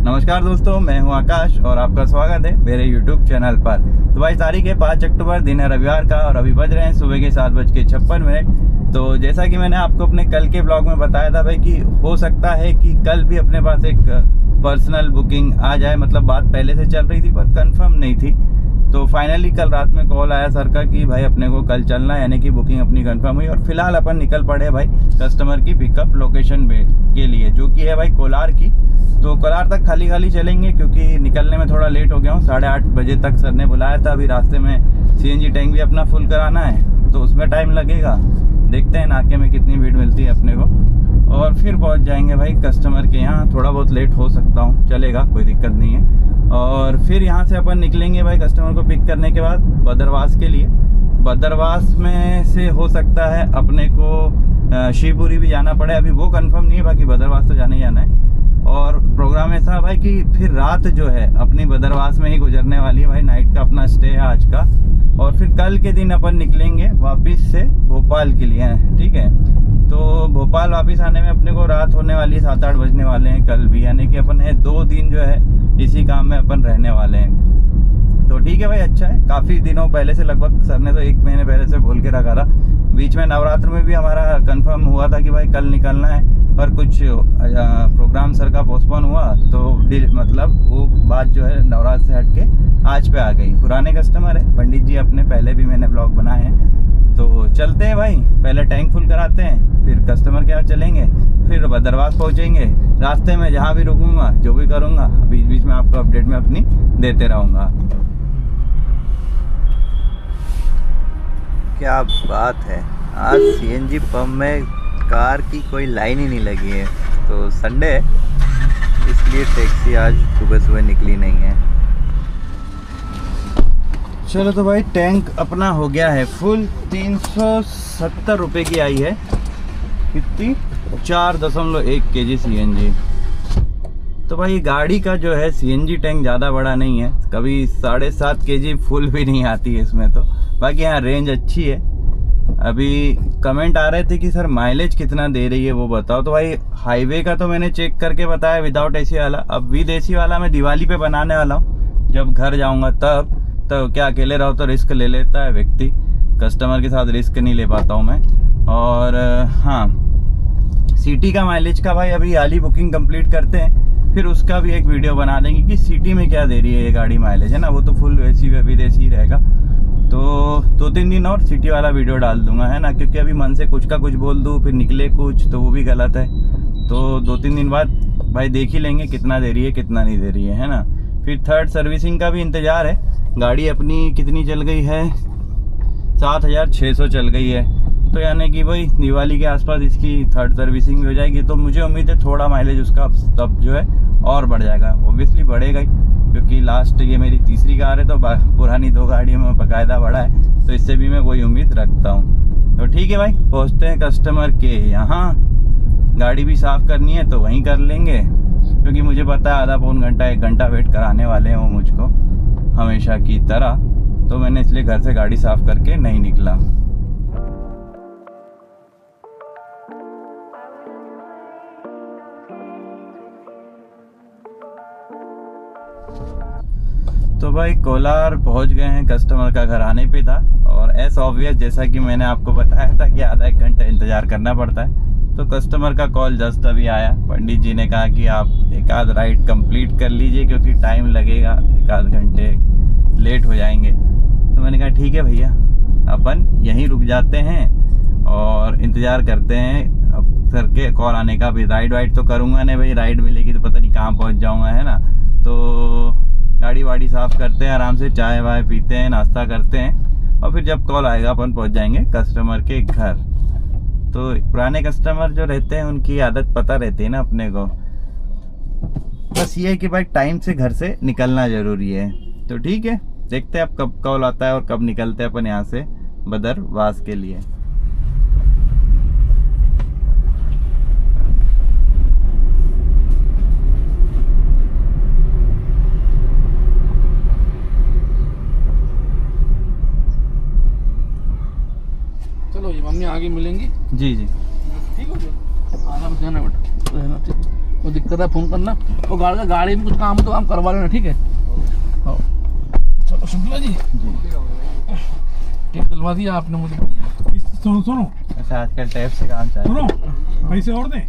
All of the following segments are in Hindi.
नमस्कार दोस्तों, मैं हूं आकाश और आपका स्वागत है मेरे YouTube चैनल पर। तो भाई तारीख है 5 अक्टूबर, दिन है रविवार का और अभी बज रहे हैं सुबह के 7:56। तो जैसा कि मैंने आपको अपने कल के ब्लॉग में बताया था भाई कि हो सकता है कि कल भी अपने पास एक पर्सनल बुकिंग आ जाए। मतलब बात पहले से चल रही थी पर कंफर्म नहीं थी। तो फाइनली कल रात में कॉल आया सर का कि भाई अपने को कल चलना है, यानी कि बुकिंग अपनी कंफर्म हुई और फिलहाल अपन निकल पड़े भाई कस्टमर की पिकअप लोकेशन के लिए, जो कि है भाई कोलार की। तो कोलार तक खाली चलेंगे क्योंकि निकलने में थोड़ा लेट हो गया हूँ। 8:30 बजे तक सर ने बुलाया था। अभी रास्ते में CNG टैंक भी अपना फुल कराना है तो उसमें टाइम लगेगा। देखते हैं नाके में कितनी भीड़ मिलती है अपने को और फिर पहुंच जाएंगे भाई कस्टमर के यहाँ। थोड़ा बहुत लेट हो सकता हूँ, चलेगा, कोई दिक्कत नहीं है। और फिर यहाँ से अपन निकलेंगे भाई कस्टमर को पिक करने के बाद बदरवास के लिए। बदरवास में से हो सकता है अपने को शिवपुरी भी जाना पड़े, अभी वो कंफर्म नहीं है, बाकी बदरवास तो जाना ही जाना है। और प्रोग्राम ऐसा है भाई कि फिर रात जो है अपनी बदरवास में ही गुजरने वाली है भाई। नाइट का अपना स्टे है आज का और फिर कल के दिन अपन निकलेंगे वापस से भोपाल के लिए, ठीक है। तो भोपाल वापस आने में अपने को रात होने वाली है, 7-8 बजने वाले हैं कल भी, यानी कि अपन है 2 दिन जो है इसी काम में अपन रहने वाले हैं। तो ठीक है भाई, अच्छा है। काफ़ी दिनों पहले से, लगभग सर ने तो 1 महीने पहले से बोल के रखा था। बीच में नवरात्र में भी हमारा कंफर्म हुआ था कि भाई कल निकलना है, पर कुछ प्रोग्राम सर का पोस्टपोन हुआ तो मतलब वो बात जो है नवरात्र से हट के आज पे आ गई। पुराने कस्टमर है पंडित जी अपने, पहले भी मैंने ब्लॉग बनाए हैं। तो चलते हैं भाई, पहले टैंक फुल कराते हैं, फिर कस्टमर के यहाँ चलेंगे, फिर बदरवास पहुँचेंगे। रास्ते में जहाँ भी रुकूंगा, जो भी करूँगा, बीच बीच में आपको अपडेट में अपनी देते रहूँगा। क्या बात है, आज CNG पंप में कार की कोई लाइन ही नहीं लगी है। तो संडे है इसलिए टैक्सी आज सुबह निकली नहीं है। चलो तो भाई टैंक अपना हो गया है फुल। 370 रुपये की आई है। कितनी? 4.1 kg CNG। तो भाई गाड़ी का जो है CNG टैंक ज़्यादा बड़ा नहीं है, कभी 7.5 kg फुल भी नहीं आती है इसमें। तो बाकी यहाँ रेंज अच्छी है। अभी कमेंट आ रहे थे कि सर माइलेज कितना दे रही है वो बताओ। तो भाई हाईवे का तो मैंने चेक करके बताया विदाउट AC वाला। अब विद AC वाला मैं दिवाली पे बनाने वाला हूँ, जब घर जाऊँगा तब। तो क्या अकेले रहो तो रिस्क ले लेता है व्यक्ति, कस्टमर के साथ रिस्क नहीं ले पाता हूँ मैं। और हाँ, सिटी का माइलेज का भाई अभी हाल ही बुकिंग कंप्लीट करते हैं, फिर उसका भी एक वीडियो बना देंगे कि सिटी में क्या दे रही है ये गाड़ी माइलेज, है ना। वो तो फुल AC विद AC रहेगा। तो 2-3 दिन और सिटी वाला वीडियो डाल दूंगा, है ना, क्योंकि अभी मन से कुछ का कुछ बोल दूँ फिर निकले कुछ तो वो भी गलत है। तो 2-3 दिन बाद भाई देख ही लेंगे कितना दे रही है कितना नहीं दे रही है ना। फिर थर्ड सर्विसिंग का भी इंतज़ार है। गाड़ी अपनी कितनी चल गई है? 7,600 चल गई है। तो यानी कि भाई दिवाली के आसपास इसकी थर्ड सर्विसिंग भी हो जाएगी। तो मुझे उम्मीद है थोड़ा माइलेज उसका तब जो है और बढ़ जाएगा। ओब्वियसली बढ़ेगा ही, क्योंकि लास्ट ये मेरी तीसरी कार है तो पुरानी 2 गाड़ियों में बकायदा बढ़ा है। तो इससे भी मैं वही उम्मीद रखता हूँ। तो ठीक है भाई, पहुँचते हैं कस्टमर के यहाँ। गाड़ी भी साफ़ करनी है तो वहीं कर लेंगे, क्योंकि मुझे पता है आधा पौन घंटा 1 घंटा वेट कराने वाले हैं वो मुझको हमेशा की तरह। तो मैंने इसलिए घर से गाड़ी साफ़ करके नहीं निकला। तो भाई कोलार पहुंच गए हैं, कस्टमर का घर आने पे था। और एस ऑब्वियस, जैसा कि मैंने आपको बताया था कि आधा 1 घंटा इंतज़ार करना पड़ता है, तो कस्टमर का कॉल जस्ट अभी आया। पंडित जी ने कहा कि आप 1-आध राइड कंप्लीट कर लीजिए क्योंकि टाइम लगेगा, 1-आध घंटे लेट हो जाएंगे। तो मैंने कहा ठीक है भैया, अपन यहीं रुक जाते हैं और इंतज़ार करते हैं अब सर के कॉल आने का। भी राइड वाइड तो करूँगा नहीं भाई, राइड मिलेगी तो पता नहीं कहाँ पहुँच जाऊँगा, है ना। तो गाड़ी वाड़ी साफ़ करते हैं, आराम से चाय वाय पीते हैं, नाश्ता करते हैं और फिर जब कॉल आएगा अपन पहुंच जाएंगे कस्टमर के घर। तो पुराने कस्टमर जो रहते हैं उनकी आदत पता रहती है ना अपने को। बस ये है कि भाई टाइम से घर से निकलना ज़रूरी है। तो ठीक है, देखते हैं अब कब कॉल आता है और कब निकलते हैं अपन यहाँ से बदरवास के लिए। चलो ये मम्मी आगे मिलेंगी। जी जी ठीक हो, आराम से रहना बेटा, रहना ठीक है। वो दिक्कत है फ़ोन करना। और गाड़ी में कुछ काम हो तो काम करवा लेना, ठीक है। हाँ चलो शुक्ला जी टेप दिलवा दिया आपने मुझे। सुनो अच्छा आजकल टैप से काम चल रहा है। सुनो पैसे और दें।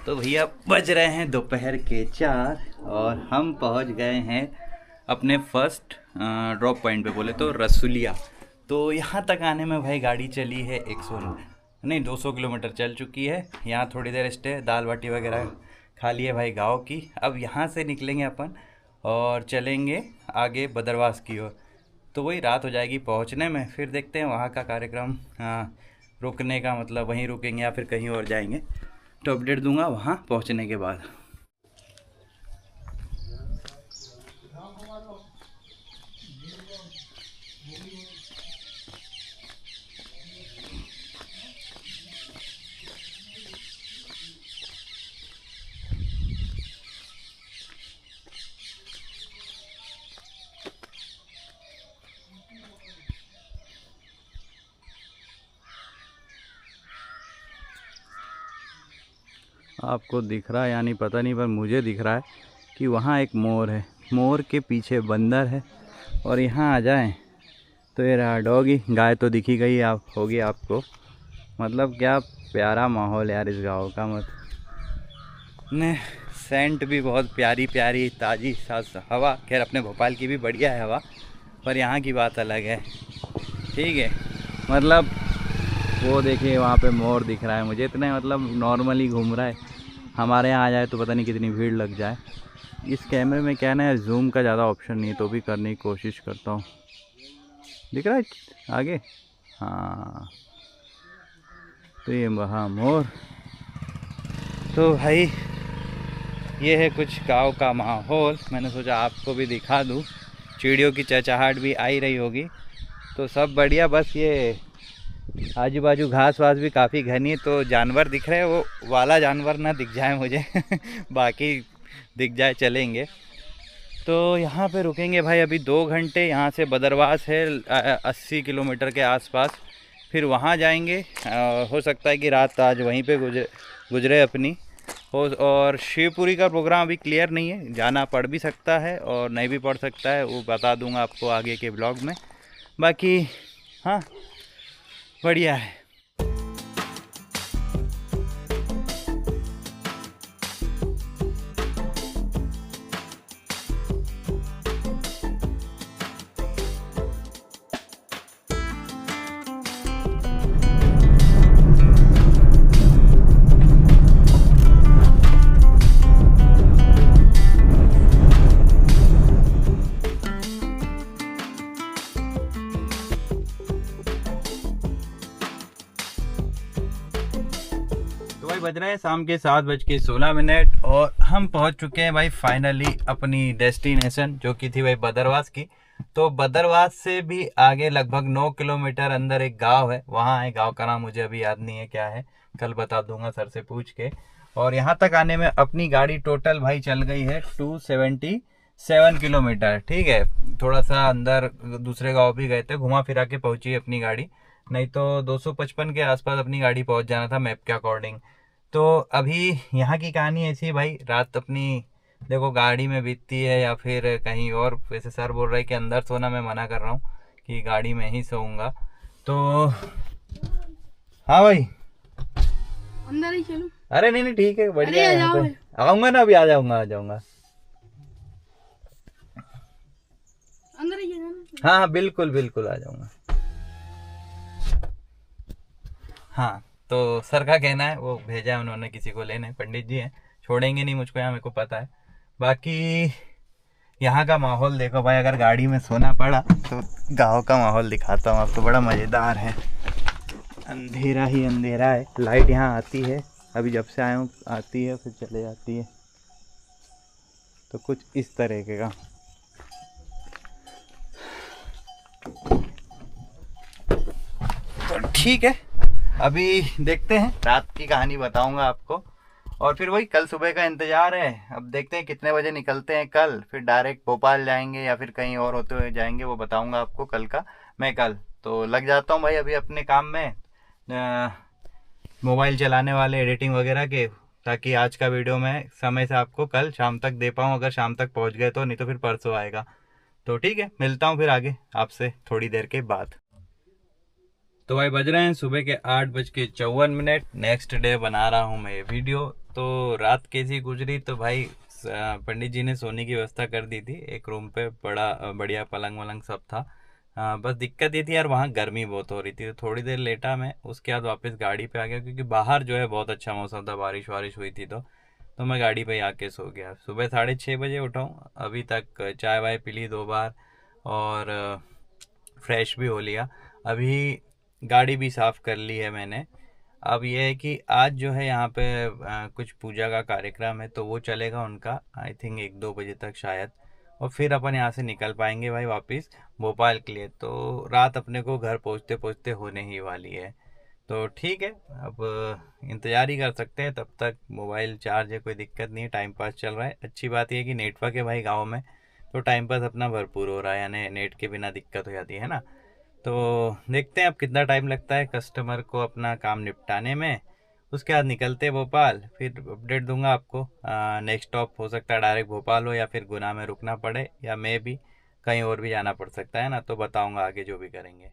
तो भैया बज रहे हैं दोपहर के 4 और हम पहुंच गए हैं अपने फर्स्ट ड्रॉप पॉइंट पे, बोले तो रसुलिया। तो यहाँ तक आने में भाई गाड़ी चली है 200 किलोमीटर चल चुकी है। यहाँ थोड़ी देर स्टे, दाल बाटी वगैरह खा लिए भाई गाँव की। अब यहाँ से निकलेंगे अपन और चलेंगे आगे बदरवास की ओर। तो वही रात हो जाएगी पहुँचने में, फिर देखते हैं वहाँ का कार्यक्रम। रुकने का मतलब वहीं रुकेंगे या फिर कहीं और जाएंगे, तो अपडेट दूंगा वहाँ पहुँचने के बाद। आपको दिख रहा है यानी पता नहीं, पर मुझे दिख रहा है कि वहाँ एक मोर है, मोर के पीछे बंदर है। और यहाँ आ जाएं तो ये रहा डॉगी। गाय तो दिखी गई होगी आपको। मतलब क्या प्यारा माहौल यार इस गाँव का। ने सेंट भी बहुत प्यारी प्यारी ताज़ी साफ हवा। खैर अपने भोपाल की भी बढ़िया है हवा, पर यहाँ की बात अलग है, ठीक है। मतलब वो देखिए वहाँ पे मोर दिख रहा है मुझे, इतने मतलब नॉर्मली घूम रहा है। हमारे यहाँ आ जाए तो पता नहीं कितनी भीड़ लग जाए। इस कैमरे में क्या ना जूम का ज़्यादा ऑप्शन नहीं है, तो भी करने की कोशिश करता हूँ। दिख रहा है आगे? हाँ तो ये वहाँ मोर। तो भाई ये है कुछ गाँव का माहौल। मैंने सोचा आपको भी दिखा दूँ। चिड़ियों की चहचहाहट भी आई रही होगी, तो सब बढ़िया। बस ये आजू बाजू घास वास भी काफ़ी घनी है, तो जानवर दिख रहे हैं, वो वाला जानवर ना दिख जाए मुझे बाकी दिख जाए चलेंगे। तो यहाँ पे रुकेंगे भाई अभी 2 घंटे। यहाँ से बदरवास है 80 किलोमीटर के आसपास, फिर वहाँ जाएंगे। हो सकता है कि रात आज वहीं पे गुजरे अपनी हो। और शिवपुरी का प्रोग्राम अभी क्लियर नहीं है, जाना पड़ भी सकता है और नहीं भी पड़ सकता है, वो बता दूंगा आपको आगे के ब्लॉग में। बाकी हाँ बढ़िया है। बज रहे हैं शाम के 7:16 और हम पहुंच चुके हैं भाई फाइनली अपनी डेस्टिनेशन, जो कि थी भाई बदरवास की। तो बदरवास से भी आगे लगभग 9 किलोमीटर अंदर एक गांव है, वहां है। गांव का नाम मुझे अभी याद नहीं है क्या है, कल बता दूंगा सर से पूछ के। और यहाँ तक आने में अपनी गाड़ी टोटल भाई चल गई है 277 किलोमीटर, ठीक है। थोड़ा सा अंदर दूसरे गाँव भी गए थे, घुमा फिरा के पहुंची अपनी गाड़ी, नहीं तो 255 के आसपास अपनी गाड़ी पहुंच जाना था मैप के अकॉर्डिंग। तो अभी यहाँ की कहानी ऐसी है भाई, रात अपनी देखो गाड़ी में बीतती है या फिर कहीं और। वैसे सर बोल रहे हैं कि अंदर सोना, मैं मना कर रहा हूँ कि गाड़ी में ही सोऊंगा। तो हाँ भाई अंदर ही चलो। अरे नहीं ठीक है, बढ़िया है। आऊंगा ना, अभी आ जाऊंगा अंदर ही हाँ बिल्कुल बिल्कुल आ जाऊंगा। हाँ तो सर का कहना है, वो भेजा है उन्होंने किसी को लेने, पंडित जी हैं, छोड़ेंगे नहीं मुझको यहाँ, मेरे को पता है। बाकी यहाँ का माहौल देखो भाई, अगर गाड़ी में सोना पड़ा तो गांव का माहौल दिखाता हूँ आपको, बड़ा मज़ेदार है। अंधेरा ही अंधेरा है, लाइट यहाँ आती है, अभी जब से आया हूँ आती है फिर चले जाती है। तो कुछ इस तरीके का। तो ठीक है, अभी देखते हैं, रात की कहानी बताऊंगा आपको, और फिर वही कल सुबह का इंतज़ार है। अब देखते हैं कितने बजे निकलते हैं कल, फिर डायरेक्ट भोपाल जाएंगे या फिर कहीं और होते हुए जाएंगे, वो बताऊंगा आपको कल का। मैं कल तो लग जाता हूँ भाई अभी अपने काम में, मोबाइल चलाने वाले एडिटिंग वगैरह के, ताकि आज का वीडियो मैं समय से आपको कल शाम तक दे पाऊँ, अगर शाम तक पहुँच गए तो, नहीं तो फिर परसों आएगा। तो ठीक है, मिलता हूँ फिर आगे आपसे थोड़ी देर के बाद। तो भाई बज रहे हैं सुबह के 8:54। नेक्स्ट डे बना रहा हूँ मैं ये वीडियो। तो रात कैसी गुजरी, तो भाई पंडित जी ने सोने की व्यवस्था कर दी थी एक रूम पे, बड़ा बढ़िया पलंग वलंग सब था। बस दिक्कत ये थी यार, वहाँ गर्मी बहुत हो रही थी, तो थोड़ी देर लेटा मैं, उसके बाद वापस गाड़ी पे आ गया, क्योंकि बाहर जो है बहुत अच्छा मौसम था, बारिश वारिश हुई थी, तो मैं गाड़ी पे आके सो गया। सुबह 6:30 बजे उठा हूँ, अभी तक चाय वाय पी ली 2 बार, और फ्रेश भी हो लिया। अभी गाड़ी भी साफ़ कर ली है मैंने। अब यह है कि आज जो है यहाँ पे कुछ पूजा का कार्यक्रम है, तो वो चलेगा उनका आई थिंक 1-2 बजे तक शायद, और फिर अपन यहाँ से निकल पाएंगे भाई वापस भोपाल के लिए। तो रात अपने को घर पहुँचते पहुँचते होने ही वाली है। तो ठीक है, अब इंतज़ार ही कर सकते हैं, तब तक मोबाइल चार्ज है, कोई दिक्कत नहीं है, टाइम पास चल रहा है। अच्छी बात यह है कि नेटवर्क है भाई गाँव में, तो टाइम पास अपना भरपूर हो रहा है, यानी नेट के बिना दिक्कत हो जाती है ना। तो देखते हैं अब कितना टाइम लगता है कस्टमर को अपना काम निपटाने में। उसके बाद निकलते हैं भोपाल, फिर अपडेट दूंगा आपको। नेक्स्ट स्टॉप हो सकता है डायरेक्ट भोपाल हो, या फिर गुना में रुकना पड़े, या मैं भी कहीं और भी जाना पड़ सकता है ना, तो बताऊंगा आगे जो भी करेंगे।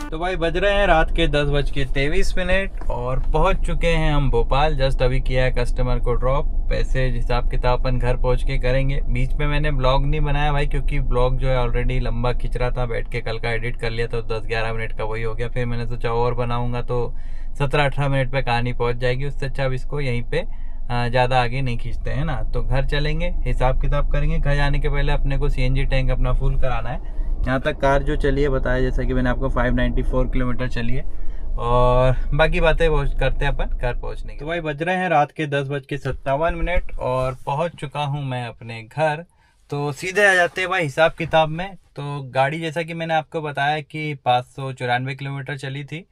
तो भाई बज रहे हैं रात के 10:23 और पहुंच चुके हैं हम भोपाल। जस्ट अभी किया है कस्टमर को ड्रॉप, पैसे हिसाब किताब अपन घर पहुंच के करेंगे। बीच में मैंने ब्लॉग नहीं बनाया भाई, क्योंकि ब्लॉग जो है ऑलरेडी लंबा खिंच रहा था, बैठ के कल का एडिट कर लिया, तो 10-11 मिनट का वही हो गया। फिर मैंने सोचा और बनाऊंगा तो 17-18 मिनट पे कहानी पहुँच जाएगी, उससे अच्छा अब इसको यहीं पर ज़्यादा आगे नहीं खींचते हैं ना। तो घर चलेंगे, हिसाब किताब करेंगे। घर जाने के पहले अपने को CNG टैंक अपना फुल कराना है। यहाँ तक कार जो चली है बताया, जैसा कि मैंने आपको 594 किलोमीटर चली है, और बाकी बातें करते हैं अपन घर पहुँचने की। तो भाई बज रहे हैं रात के 10:57 और पहुँच चुका हूँ मैं अपने घर। तो सीधे आ जाते हैं भाई हिसाब किताब में। तो गाड़ी जैसा कि मैंने आपको बताया कि 594 किलोमीटर चली थी,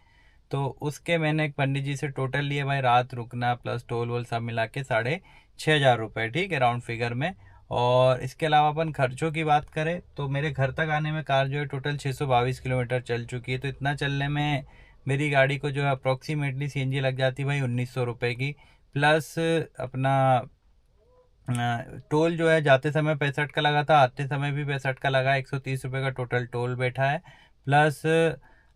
तो उसके मैंने एक पंडित जी से टोटल लिए भाई, रात रुकना प्लस टोल वोल सब मिला के 6,500 रुपये, ठीक है, राउंड फिगर में। और इसके अलावा अपन खर्चों की बात करें तो मेरे घर तक आने में कार जो है टोटल 622 किलोमीटर चल चुकी है। तो इतना चलने में मेरी गाड़ी को जो है अप्रॉक्सीमेटली CNG लग जाती है भाई 1900 रुपये की, प्लस अपना टोल जो है जाते समय 65 का लगा था, आते समय भी 65 का लगा, 130 रुपये का टोटल टोल बैठा है। प्लस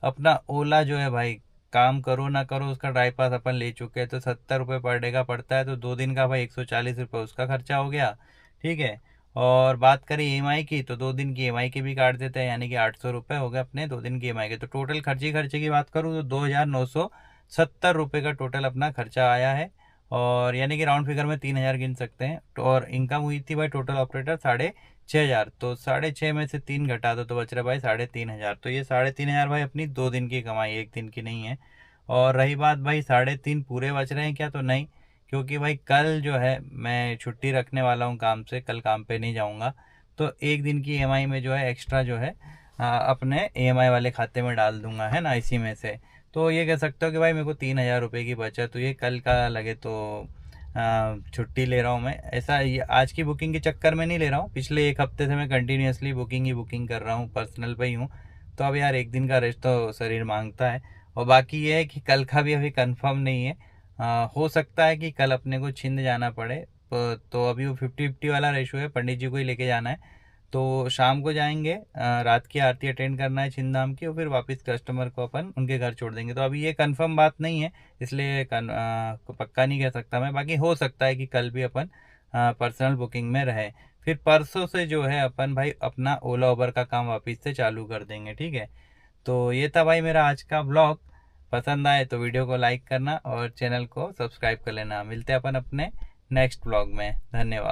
अपना ओला जो है भाई, काम करो ना करो उसका ड्राइव पास अपन ले चुके हैं, तो 70 रुपये पर डे का पड़ता है, तो 2 दिन का भाई 140 रुपये उसका खर्चा हो गया, ठीक है। और बात करें EMI की, तो 2 दिन की EMI के भी काट देते हैं, यानी कि 800 रुपये हो गए अपने 2 दिन की EMI के। तो टोटल खर्चे की बात करूँ तो 2,970 रुपये का टोटल अपना खर्चा आया है, और यानी कि राउंड फिगर में 3,000 गिन सकते हैं। और इनकम हुई थी भाई टोटल ऑपरेटर 6,500, तो 6,500 में से 3 घटा दो तो बच रहा भाई 3,500। तो ये 3,500 भाई अपनी 2 दिन की कमाई, 1 दिन की नहीं है। और रही बात भाई 3.5 पूरे बच रहे हैं क्या, तो नहीं, क्योंकि भाई कल जो है मैं छुट्टी रखने वाला हूँ काम से, कल काम पे नहीं जाऊँगा। तो 1 दिन की EMI में जो है एक्स्ट्रा जो है अपने EMI वाले खाते में डाल दूंगा, है ना, इसी में से। तो ये कह सकते हो कि भाई मेरे को 3,000 रुपये की बचत, तो ये कल का लगे तो छुट्टी ले रहा हूँ मैं। ऐसा ये आज की बुकिंग के चक्कर में नहीं ले रहा हूँ, पिछले 1 हफ्ते से मैं कंटिन्यूसली बुकिंग कर रहा हूँ, पर्सनल पे ही हूँ। तो अब यार 1 दिन का रेस्ट तो शरीर मांगता है। और बाकी ये है कि कल का भी अभी कंफर्म नहीं है, हो सकता है कि कल अपने को छिंद जाना पड़े, तो अभी वो 50-50 वाला रेशो है, पंडित जी को ही लेके जाना है। तो शाम को जाएंगे, रात की आरती अटेंड करना है छिंदाम की, और फिर वापस कस्टमर को अपन उनके घर छोड़ देंगे। तो अभी ये कंफर्म बात नहीं है, इसलिए पक्का नहीं कह सकता मैं। बाकी हो सकता है कि कल भी अपन पर्सनल बुकिंग में रहे। फिर परसों से जो है अपन भाई अपना ओला उबर का काम वापस से चालू कर देंगे, ठीक है। तो ये था भाई मेरा आज का ब्लॉग। पसंद आए तो वीडियो को लाइक करना और चैनल को सब्सक्राइब कर लेना। मिलते हैं अपन अपने नेक्स्ट ब्लॉग में। धन्यवाद।